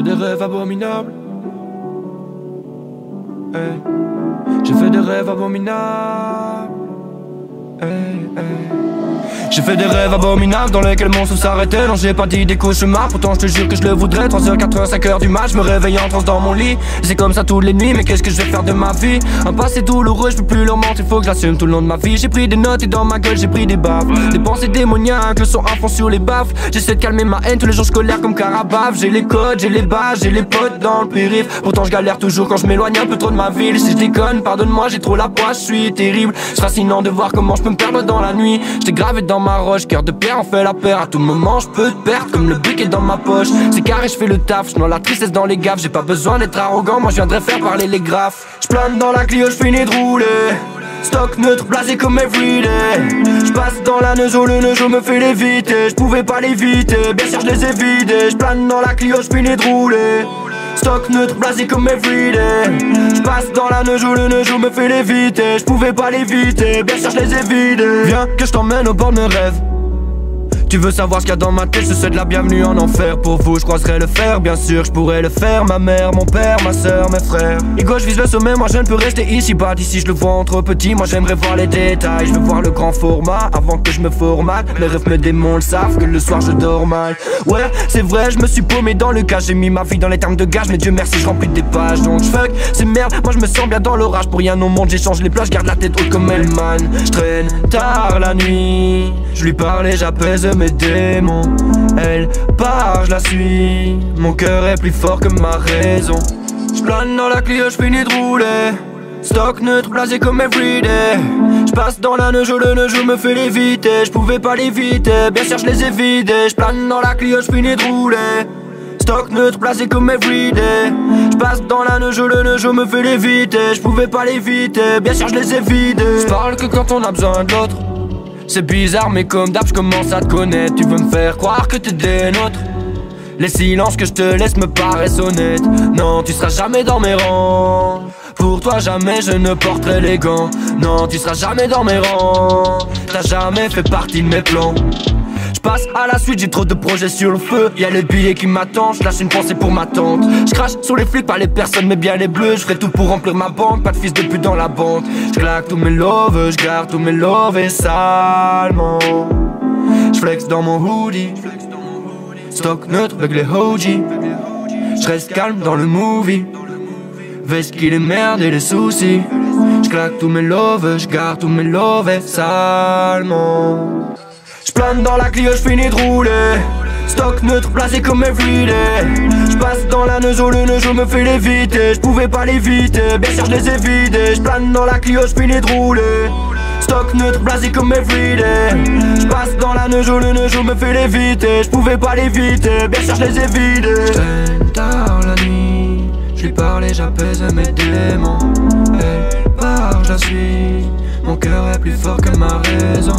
des rêves abominables. Hey. J'ai fait des rêves abominables. Hey, hey. J'ai fait des rêves abominables dans lesquels mon souffle s'arrêtait. Non, j'ai pas dit des cauchemars, pourtant je te jure que je le voudrais. 3h, 5h du match, je me réveille en transe dans mon lit. C'est comme ça toutes les nuits, mais qu'est-ce que je vais faire de ma vie? Un passé douloureux, je peux plus leur mentir, il faut que j'assume tout le long de ma vie. J'ai pris des notes et dans ma gueule j'ai pris des baffes. Des pensées démoniaques, le son à fond sur les baffes. J'essaie de calmer ma haine, tous les jours je colère comme Carabave. J'ai les codes, j'ai les bases, j'ai les potes dans le périph'. Pourtant je galère toujours quand je m'éloigne un peu trop de ma ville. Si je déconne, pardonne-moi, j'ai trop la poisse, je suis terrible. C'est fascinant de voir comment je peux me perdre dans la nuit. J't'ai gravé dans ma roche, cœur de pierre en fait la paire. À tout moment je peux te perdre comme le briquet dans ma poche. C'est carré, je fais le taf, je noie la tristesse dans les gaffes. J'ai pas besoin d'être arrogant, moi je viendrais faire parler les graphes. Je plane dans la Clio, je finis de rouler. Stock neutre, blasé comme everyday. Je passe dans la Neujo, le Neujo me fait léviter. Je pouvais pas l'éviter, bien sûr je les ai vidés. Je plane dans la Clio, je finis de rouler. Stock neutre, blasé comme everyday. Je passe dans la Neujo, le Neujo me fait léviter. Je pouvais pas l'éviter, bien sûr je les ai vidés. Viens que je t'emmène au bord de mes rêves. Tu veux savoir ce qu'il y a dans ma tête, je te souhaite la bienvenue en enfer. Pour vous je croiserai le fer, bien sûr je pourrais le faire. Ma mère, mon père, ma soeur, mes frères. Ego je vise le sommet, moi je ne peux rester ici pas. D'ici je le vois en trop petit, moi j'aimerais voir les détails. Je veux voir le grand format avant que je me formate. Les rêves me démons le savent que le soir je dors mal. Ouais c'est vrai, je me suis paumé dans le cas. J'ai mis ma vie dans les termes de gage, mais Dieu merci je remplis des pages. Donc je fuck ces merdes, moi je me sens bien dans l'orage. Pour rien au monde j'échange les plages, garde la tête haute comme Hellman. Je traîne tard la nuit, je lui parle et j'apaise mes démons. Elle part, je la suis. Mon cœur est plus fort que ma raison. Je plane dans la Clio, je finis de rouler. Stock neutre, blasé comme everyday. Je passe dans la Neujo, le Neujo me fait léviter. Je pouvais pas l'éviter, bien sûr je les ai vidés. Je plane dans la Clio, je finis de rouler. Stock neutre, blasé comme everyday. Je passe dans la Neujo, le Neujo me fait léviter. Je pouvais pas l'éviter, bien sûr je les ai vidés. Je parle que quand on a besoin de l'autre. C'est bizarre mais comme d'hab je commence à te connaître. Tu veux me faire croire que t'es des nôtres. Les silences que je te laisse me paraissent honnêtes. Non tu seras jamais dans mes rangs. Pour toi jamais je ne porterai les gants. Non tu seras jamais dans mes rangs. T'as jamais fait partie de mes plans. Passe à la suite, j'ai trop de projets sur le feu. Y'a les billets qui m'attendent, je lâche une pensée pour ma tante. Je crache sur les flics, pas les personnes mais bien les bleus. Je ferai tout pour remplir ma banque, pas de fils de pute dans la bande. Je claque tous mes loves, je garde tous mes loves et salement. Je flex dans mon hoodie, stock neutre avec les OG. Je reste calme dans le movie, veste qui les merdes et les soucis. Je claque tous mes loves, je garde tous mes loves et salement. J'plane dans la Clio, j'finis de rouler. Stock neutre, blasé comme everyday. J'passe dans la Neujo, le Neujo me fait léviter. J'pouvais pas l'éviter, bien sûr je les ai vidés. J'plane dans la Clio, j'finis de rouler. Stock neutre, blasé comme everyday. J'passe dans la Neujo, le Neujo me fait léviter. J'pouvais pas l'éviter, bien sûr je les ai vidés. J'traîne tard la nuit, j'lui parle et j'apaise mes démons. Elle part, je la suis. Mon cœur est plus fort que ma raison.